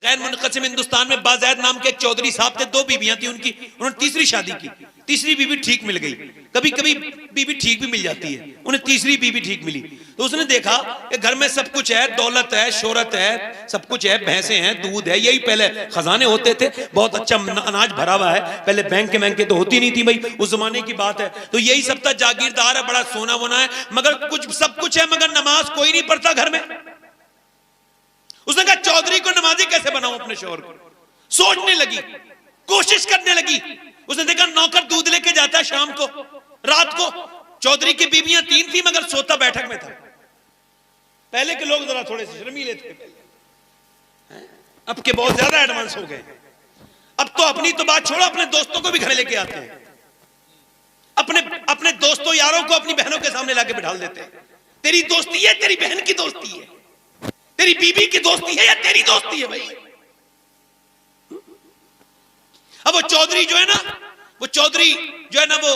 गैर मुनक़सिम हिंदुस्तान में बाज़ैद नाम के एक चौधरी साहब थे, 2 बीवियां थी उनकी, उन्होंने तीसरी शादी की, तीसरी बीवी ठीक मिल गई। कभी कभी बीवी ठीक भी मिल जाती है, उन्हें तीसरी बीवी ठीक मिली तो उसने देखा कि घर में सब कुछ है, दौलत है, शोहरत है, सब कुछ है, भैंसे हैं, दूध है, यही पहले खजाने होते थे, बहुत अच्छा अनाज भरा हुआ है, पहले बैंक तो होती नहीं थी भाई, उस जमाने की बात है, तो यही सब था, जागीरदार है, बड़ा सोना वोना है, मगर कुछ सब कुछ है, मगर नमाज कोई नहीं पढ़ता घर में। उसने कहा चौधरी को नमाजी कैसे बनाऊं अपने शौहर को, सोचने लगी, कोशिश करने लगी। उसने देखा नौकर दूध लेके जाता है शाम को, रात को। चौधरी की बीवियां 3 थी मगर सोता बैठक में था। पहले के लोग जरा थोड़े से शर्मीले थे, अब के बहुत ज्यादा एडवांस हो गए। अब तो अपनी तो बात छोड़ो, अपने दोस्तों को भी घर लेके आते हैं, अपने दोस्तों यारों को अपनी बहनों के सामने लाके बिठा देते हैं। तेरी दोस्ती है, तेरी बहन की दोस्ती है, तेरी बीबी की दोस्ती है या तेरी दोस्ती है भाई। अब वो चौधरी जो है ना, वो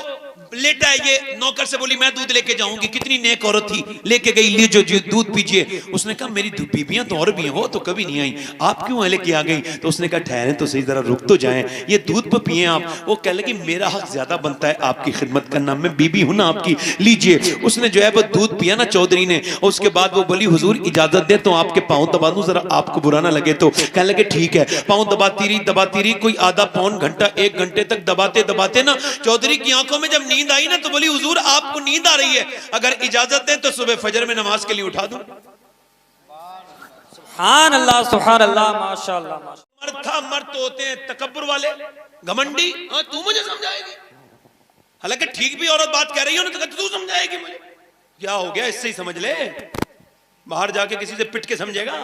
लेटा है, ये नौकर से बोली मैं दूध लेके जाऊंगी। कितनी नेक औरत थी, लेके गई, लिए जो दूध पीजिए। उसने कहा मेरी बीबियां तो और भी हैं, वो तो कभी नहीं आई, आप क्यों लेके आ गई? तो उसने कहा ठहरे तो सही, जरा रुक तो जाएं, ये दूध पे पिए आप। वो कह लगी मेरा हक ज्यादा बनता है आपकी खिदमत करना, मैं बीबी हूं ना आपकी, लीजिए। उसने जो है वो दूध पिया ना चौधरी ने, और उसके बाद वो बोली हुजूर इजाजत दे तो आपके पाँव दबा दूं, जरा आपको बुरा ना लगे तो। कहने लगे ठीक है। पाँव दबाती रही, कोई आधा पौन घंटा 1 घंटे तक दबाते दबाते ना चौधरी की आंखों में जब नींद आई ना, तो बोली हुजूर आपको नींद आ रही है, अगर इजाजत दें तो सुबह फजर में नमाज के लिए उठा दूं। सुभान अल्लाह, सुभान अल्लाह, माशाअल्लाह। मर्द था, मर्द तो होते हैं तकब्बुर वाले, घमंडी। तू मुझे समझाएगी, हालांकि ठीक भी औरत बात कह रही हो ना, तो तू समझाएगी मुझे, क्या हो गया, इससे ही समझ ले, बाहर जाके किसी से पिट के समझेगा,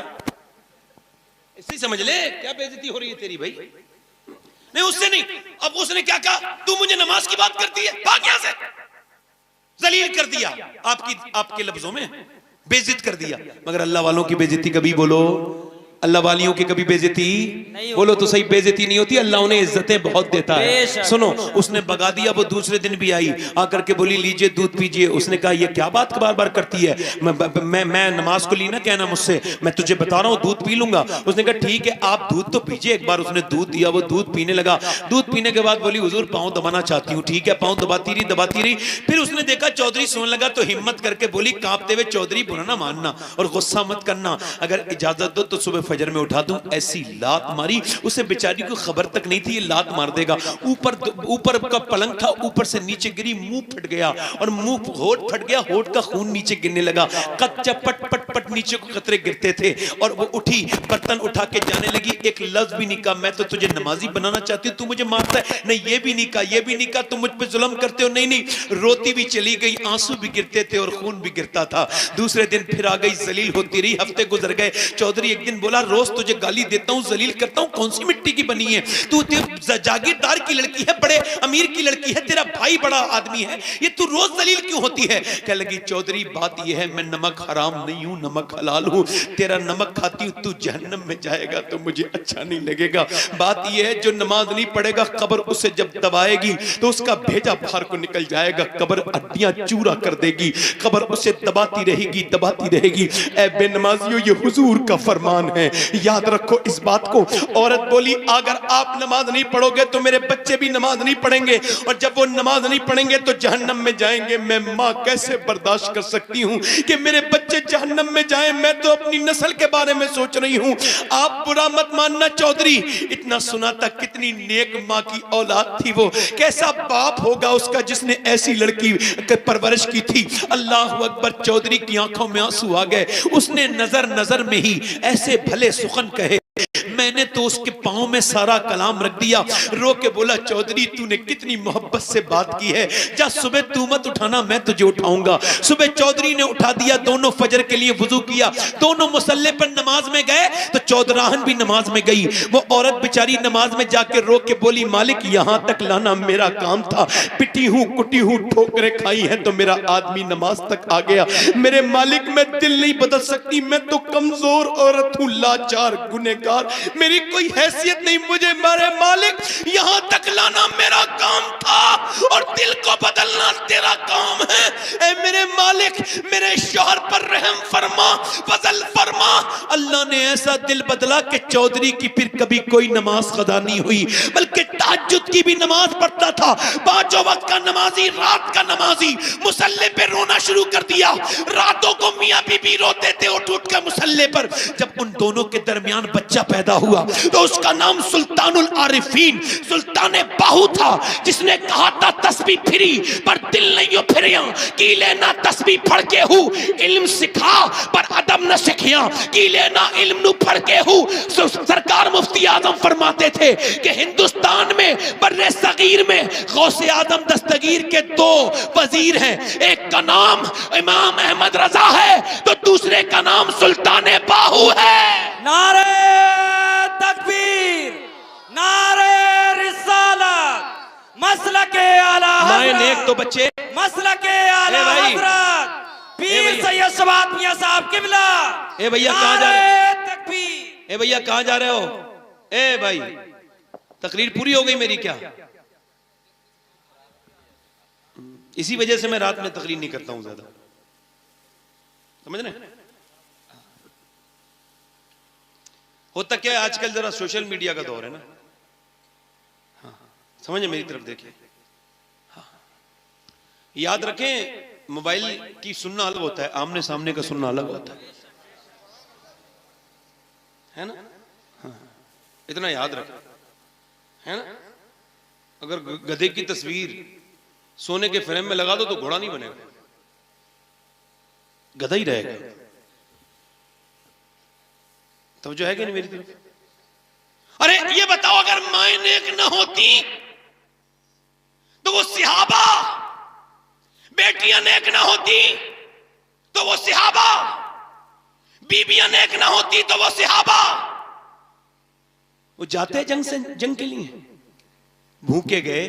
इससे ही समझ ले क्या बेइज्जती हो रही है तेरी भाई। नहीं उससे नहीं, अब उसने क्या कहा, तू मुझे नमाज की बात करती है, भाग यहां से। जलील कर दिया, आपके लफ्जों में बेइज्जत कर दिया। मगर अल्लाह वालों की बेइज्जती कभी बोलो, अल्लाह वालियों की कभी बेइज्जती बोलो तो सही, बेइज्जती नहीं होती, अल्लाह उन्हें इज्जतें बहुत देता है। सुनो, उसने भगा दिया, वो दूसरे दिन भी आई, आकर के बोली लीजिए दूध पीजिए। उसने कहा ये क्या बात बार बार करती है, मैं नमाज को ली ना कहना मुझसे, मैं तुझे बता रहा हूँ दूध पी लूंगा। उसने कहा ठीक है आप दूध तो पीजिए एक बार। उसने दूध दिया, वो दूध पीने लगा। दूध पीने के बाद बोली हुजूर पाँव दबाना चाहती हूँ। ठीक है, पाँव दबाती रही। फिर उसने देखा चौधरी सोने लगा, तो हिम्मत करके बोली कांपते हुए, चौधरी बुरा ना मानना और गुस्सा मत करना, अगर इजाजत दो तो सुबह फजर में उठा दूं। ऐसी लात मारी, उसे बेचारी को खबर तक नहीं थी ये लात मार देगा। ऊपर का पलंग था, ऊपर से नीचे गिरी, मुंह फट गया, और मुंह होठ फट गया, होठ का खून नीचे गिरने लगा। कच्चा पट पट पट नीचे को कतरे गिरते थे, और वो उठी, बर्तन उठा के जाने लगी। एक लफ्ज भी नहीं कहा मैं तो तुझे नमाजी बनाना चाहती हूँ, तू मुझे मारता है, नहीं ये भी नहीं कहा, तुम मुझ पे जुल्म करते हो, नहीं। रोती भी चली गई, आंसू भी गिरते थे और खून भी गिरता था। दूसरे दिन फिर आ गई, जलील होती रही, हफ्ते गुजर गए। चौधरी एक दिन बोला रोज तुझे गाली देता हूं, जलील करता हूं, कौन सी मिट्टी की बनी है तू? जागीरदार की लड़की है, बड़े अमीर की लड़की है, तेरा भाई बड़ा आदमी है, ये तू रोज जलील क्यों होती है? कह लगी चौधरी बात ये है मैं नमक हराम नहीं हूं, नमक हलाल हूं, तेरा नमक खाती हूं, तू जहन्नम में जाएगा तो मुझे अच्छा नहीं लगेगा। बात ये है जो नमाज नहीं पढ़ेगा, कब्र उसे जब दबाएगी तो उसका भेजा बाहर को निकल जाएगा, कब्र हड्डियां चूरा कर देगी, कब्र उसे दबाती रहेगी। ऐ बेनमाजियों, ये हुजूर का फरमान है, याद रखो इस बात को। औरत बोली अगर आप नमाज नहीं पढ़ोगे तो मेरे बच्चे भी नमाज नहीं पढ़ेंगे, और जब वो नमाज नहीं पढ़ेंगे तो जहन्नम में जाएंगे। मैं माँ कैसे बर्दाश्त कर सकती हूँ कि मेरे बच्चे जहन्नम में जाएं? मैं तो अपनी नस्ल के बारे में सोच रही हूँ। आप बुरा मत मानना चौधरी, इतना सुना था कितनी नेक माँ की औलाद थी वो, कैसा बाप होगा उसका जिसने ऐसी लड़की परवरिश की थी। अल्लाह अकबर। चौधरी की आंखों में आंसू आ गए, उसने नजर में ही ऐसे भले सुखन कहे, मैंने तो उसके पांव में सारा कलाम रख दिया। रो के बोला चौधरी तूने कितनी मोहब्बत से बात की है, जा सुबह तू मत उठाना, मैं तुझे उठाऊंगा। सुबह चौधरी ने उठा दिया, दोनों फजर के लिए वुजू किया, दोनों मुसल्ले पर नमाज में गए, तो चौधराहन भी नमाज में गई। वो औरत बेचारी नमाज में जाके रो के बोली मालिक यहाँ तक लाना मेरा काम था, पिटी हूँ कुटी हूँ, ठोकरें खाई हैं तो मेरा आदमी नमाज तक आ गया। मेरे मालिक मैं दिल नहीं बदल सकती, मैं तो कमजोर औरत हूँ, लाचार गुनहगार, मेरी कोई हैसियत नहीं, मुझे मेरे मालिक यहां तक लाना मेरा काम था और दिल को बदलना तेरा काम है। ऐ मेरे मालिक मेरे शौहर पर रहम फरमा, फजल फरमा। अल्लाह ने ऐसा दिल बदला कि चौधरी की फिर कभी कोई नमाज कदा नहीं हुई, बल्कि तहज्जुद की भी नमाज पढ़ता था। पांचों वक्त का नमाजी, रात का नमाजी, मुसल्ले पे रोना शुरू कर दिया। रातों को मियां बीबी रोते थे उठ उठ कर मुसल्ले पर। जब उन दोनों के दरमियान बच्चा पैदा हुआ तो उसका नाम सुल्तानुल आरिफीन, सुल्तान बाहू था, जिसने कहा था तस्बीह फिरी पर दिल नहीं हो फिरिया, की लेना तस्बीह फड़ के हूँ, इल्म सिखा पर अदब न सिखिया, की लेना इल्म नु फड़ के हूँ। सरकार मुफ्ती आजम फरमाते थे कि हिंदुस्तान में बर्रे सगीर में गौसे आदम दस्तगीर के दो वजीर हैं, एक का नाम इमाम अहमद रजा है तो दूसरे का नाम सुल्तान बाहू है। नारे तकबीर, नारे रिसालत, मसलके आला हज़रत, नेक तो बच्चे, मसलके आला हज़रत पीर सैयद शबात मियां साहब किबला। ए भैया कहां जा रहे हो? तकबीर। ए भैया कहां जा रहे हो? ए भाई तकरीर पूरी हो गई मेरी क्या? इसी वजह से मैं रात में तकरीर नहीं करता हूं ज्यादा, समझ रहे? होता क्या है आजकल जरा सोशल मीडिया का दौर है ना। हाँ, समझे, मेरी तरफ देखिए। हाँ, याद रखें मोबाइल की सुनना अलग होता है, आमने सामने का सुनना अलग होता है ना। हाँ, इतना याद रखें, है ना। अगर गधे की तस्वीर सोने के फ्रेम में लगा दो तो घोड़ा नहीं बनेगा, गधा ही रहेगा। तो जो है कि नहीं मेरी तरफ? अरे ये बताओ अगर माए नेक न होती तो वो सिहाबा, बेटियां नेक ना होती तो वो सिहाबा, बीबियां नेक ना होती तो वो सिहाबा। वो जाते जंग के लिए, भूखे गए,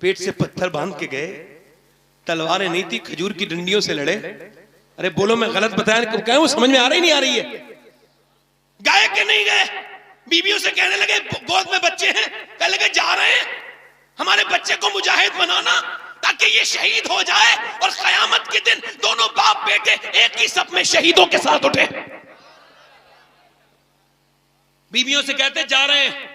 पेट से पत्थर बांध के गए, तलवारें नहीं थी, खजूर की डंडियों से लड़े। अरे बोलो मैं गलत बताया क्या? वो समझ में आ रही नहीं आ रही है? गए कि नहीं गए? बीबियों से कहने लगे, गोद में बच्चे हैं, कहने लगे जा रहे हैं हमारे बच्चे को मुजाहिद बनाना ताकि ये शहीद हो जाए और कयामत के दिन दोनों बाप बेटे एक ही सफ में शहीदों के साथ उठे। बीबियों से कहते जा रहे हैं,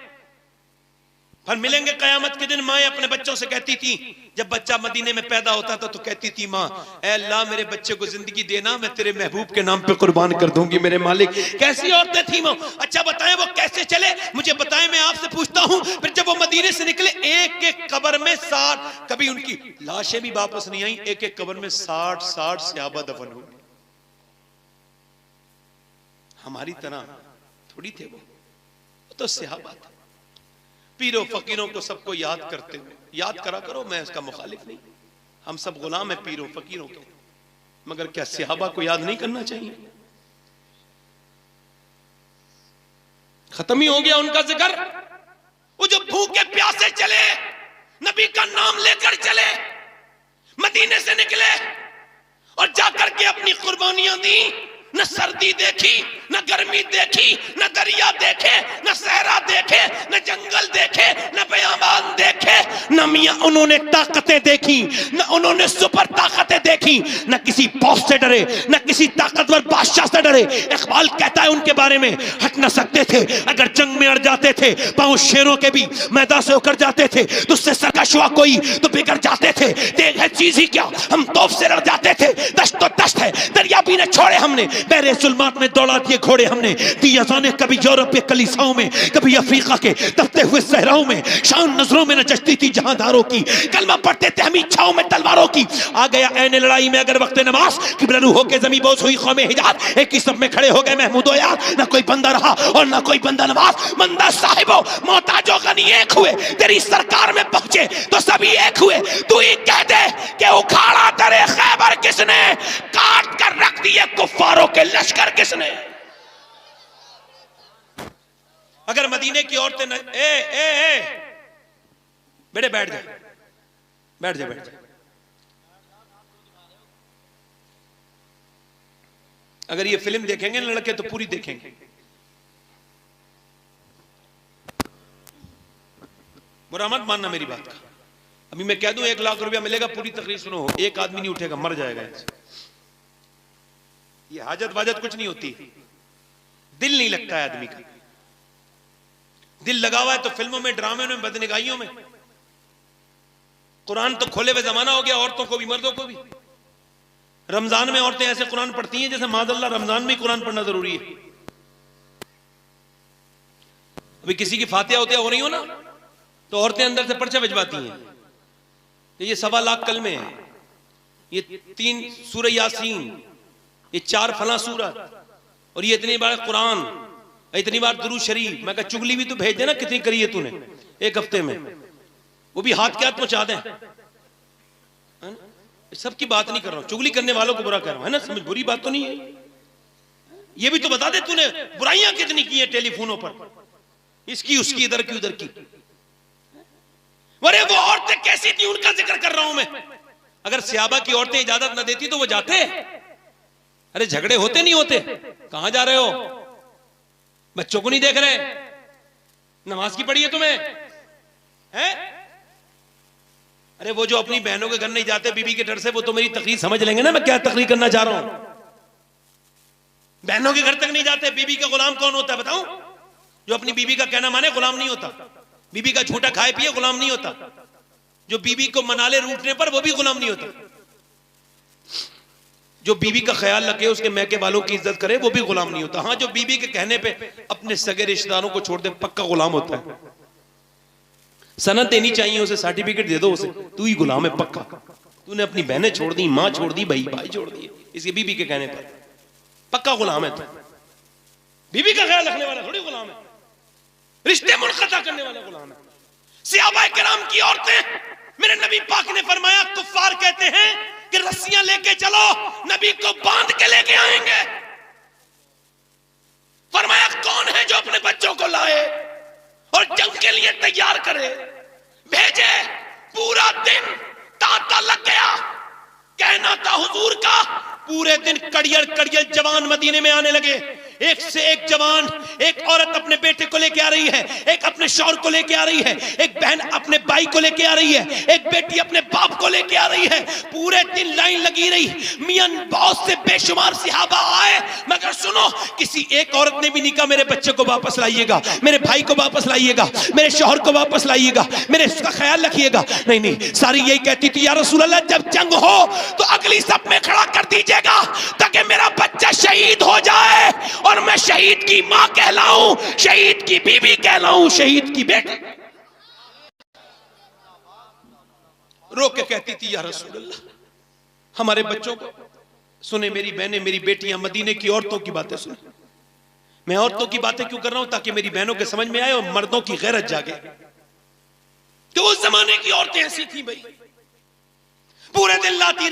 फिर मिलेंगे कयामत के दिन। माएं अपने बच्चों से कहती थी, जब बच्चा मदीने में पैदा होता था तो कहती थी माँ, ऐ अल्लाह मेरे बच्चे को जिंदगी देना, मैं तेरे महबूब के नाम पे कुर्बान कर दूंगी मेरे मालिक। कैसी औरतें थी वो? अच्छा बताएं वो कैसे चले, मुझे बताएं, मैं आपसे पूछता हूं। फिर जब वो मदीने से निकले, एक एक कब्र में 60, कभी उनकी लाशें भी वापस नहीं आई, एक एक कब्र में 60 सहाबा दफन हुए। हमारी तरह थोड़ी थे वो तो सहाबा थे। पीरों फकीरों को सबको याद करते हुए, याद करा करो, मैं इसका मुखालिफ नहीं, हम सब गुलाम है पीरों फकीरों के, मगर क्या सहाबा को याद नहीं करना चाहिए? खत्म ही हो गया उनका जिक्र। वो जो भूखे प्यासे चले, नबी का नाम लेकर चले, मदीने से निकले और जाकर के अपनी कुर्बानियां दी। न सर्दी देखी, न गर्मी देखी, न दरिया देखे, न सहरा देखे, न जंगल देखे, न बयाबान देखे, न मियां उन्होंने ताकतें देखी, न उन्होंने सुपर ताकतें देखी, न किसी बॉस से डरे, न किसी ताकतवर बादशाह से डरे। इकबाल कहता है उनके बारे में, हट न सकते थे, अगर जंग में अड़ जाते थे, पांव शेरों के भी मैदान से उकर जाते थे, तो उससे सरकश हुआ कोई तो बिगड़ जाते थे। तेग है चीज ही क्या, हम तोप से लड़ जाते थे, दश्त तो दश्त है, दरिया भी न छोड़े हमने, बहरे जुल्मात में दौड़ा दिए घोड़े हमने, दी अज़ानें कभी यूरोप के कलीसाओं में, कभी अफ्रीका के तपते हुए सहराओं में, शान नजरों में नचती थी जहांदारों की, कलमा पढ़ते थे हम इच्छाओं में तलवारों की। आ गया ऐन लड़ाई में अगर वक्त नमाज, किबलरू होके जमी बोझ हुई कौमे हिजाज, एक ही सब में खड़े हो गए महमूदो यार, ना कोई बंदा रहा और ना कोई बंदा नवाज। मंदा साहिबो मोहताजो गनी एक हुए, तेरी सरकार में पहुंचे तो सभी एक हुए। तू ही कह दे कि उखाड़ा दरे खैबर किसने, काट कर रख दिए कुफ्फारों के लश्कर किसने। अगर मदीने की औरतें न... ए बेटे बैठ जा, बैठ जा, बैठ जा। अगर ये फिल्म देखेंगे ना लड़के तो पूरी देखेंगे, बुरा मत मानना मेरी बात का। अभी मैं कह दूं 1 लाख रुपया मिलेगा, पूरी तकरीर सुनो, एक आदमी नहीं उठेगा, मर जाएगा। ये हाजत वाजत कुछ नहीं होती, दिल नहीं लगता है आदमी का। दिल लगा हुआ है तो फिल्मों में, ड्रामे में, बदनिगाहियों में। कुरान तो खोले हुए जमाना हो गया, औरतों को भी मर्दों को भी। रमजान में औरतें ऐसे कुरान पढ़ती हैं जैसे मादल्ला रमजान में ही कुरान पढ़ना जरूरी है। अभी किसी की फातिहा होतिया हो रही हो ना, तो औरतें अंदर से पर्चा भिजवाती हैं, ये 1.25 लाख कलमे हैं, ये 3 सूरह यासीन, ये 4 फला सूरत, और ये इतनी बार कुरान, इतनी बार दुरूद शरीफ। मैं कहा चुगली भी तो भेज देना, कितनी करी है तूने 1 हफ्ते में, वो भी हाथ के हाथ पहुंचा दें। सबकी बात नहीं कर रहा हूं, चुगली करने वालों को बुरा कर रहा हूं, है ना, समझ, बुरी बात तो नहीं है। ये भी तो बता दे तूने बुराइयां कितनी की हैं टेलीफोनों पर, इसकी उसकी, इधर की उधर की। अरे वो औरतें कैसी थी उनका जिक्र कर रहा हूं मैं। अगर सहाबा की औरतें इजाजत न देती तो वो जाते। अरे झगड़े होते नहीं होते, कहां जा रहे हो, बच्चों को नहीं देख रहे, नमाज की पढ़ी है तुम्हें, हैं? अरे वो जो अपनी बहनों के घर नहीं जाते बीबी के डर से, वो तो मेरी तकरीर समझ लेंगे ना मैं क्या तकरीर करना चाह रहा हूं। बहनों के घर तक नहीं जाते, बीबी का गुलाम कौन होता है बताऊं? जो अपनी बीबी का कहना माने गुलाम नहीं होता, बीबी का झूठा खाए पिए गुलाम नहीं होता, जो बीबी को मना ले रूठने पर वो भी गुलाम नहीं होता, जो बीबी का ख्याल रखे, उसके मैके वालों की इज्जत करे, वो भी गुलाम नहीं होता। हाँ, जो बीबी के कहने पे अपने सगे रिश्तेदारों को छोड़ दे, पक्का गुलाम होता है। सनद देनी चाहिए उसे, सर्टिफिकेट दे दो उसे, तू ही गुलाम है पक्का, तूने अपनी बहनें छोड़ दी, मां छोड़ दी, भाई छोड़ दिए, इसकी बीबी के कहने पर पक्का गुलाम है। तो बीबी का ख्याल रखने वाला थोड़ी गुलाम है, रिश्ते मुनक़ता करने वाला गुलाम है। सहाबा किराम की औरतें, मेरे नबी पाक ने फरमाया, कुफ्फार कहते हैं कि रस्सियां लेके चलो, नबी को बांध के लेके आएंगे। फरमाया कौन है जो अपने बच्चों को लाए और जंग के लिए तैयार करे, भेजे। पूरा दिन तांता लग गया, कहना था हुजूर का, पूरे दिन कड़ियल जवान मदीने में आने लगे, एक से एक जवान। एक औरत अपने बेटे को लेके आ रही है, एक अपने शौहर को लेके आ रही है, एक बहन अपने भाई को लेके आ रही है, एक बेटी अपने बाप को लेके आ रही है। पूरे दिन लाइन लगी रही, मियां बहुत से बेशुमार सहाबा आए, मगर सुनो, किसी एक औरत ने भी नहीं कहा मेरे बच्चे को वापस लाइएगा, मेरे भाई को वापस लाइएगा, मेरे शौहर को वापस लाइएगा, मेरे इसका ख्याल रखिएगा। नहीं, सारी यही कहती थी, या रसूल अल्लाह, जब जंग हो तो अगली सफ में खड़ा कर दीजिएगा, ताकि मेरा बच्चा शहीद हो जाए और मैं शहीद की मां कहलाऊं, शहीद की बीबी कहलाऊं, शहीद की बेटी। रो के कहती थी, या रसूल अल्लाह, हमारे बच्चों को सुने, मेरी बहनें, मेरी बेटियां, मदीने की औरतों की बातें सुने। मैं औरतों की बातें क्यों कर रहा हूं? ताकि मेरी बहनों के समझ में आए और मर्दों की गैरत जागे। तो उस जमाने की औरतें ऐसी थी भाई, पूरे दिन लाती रही।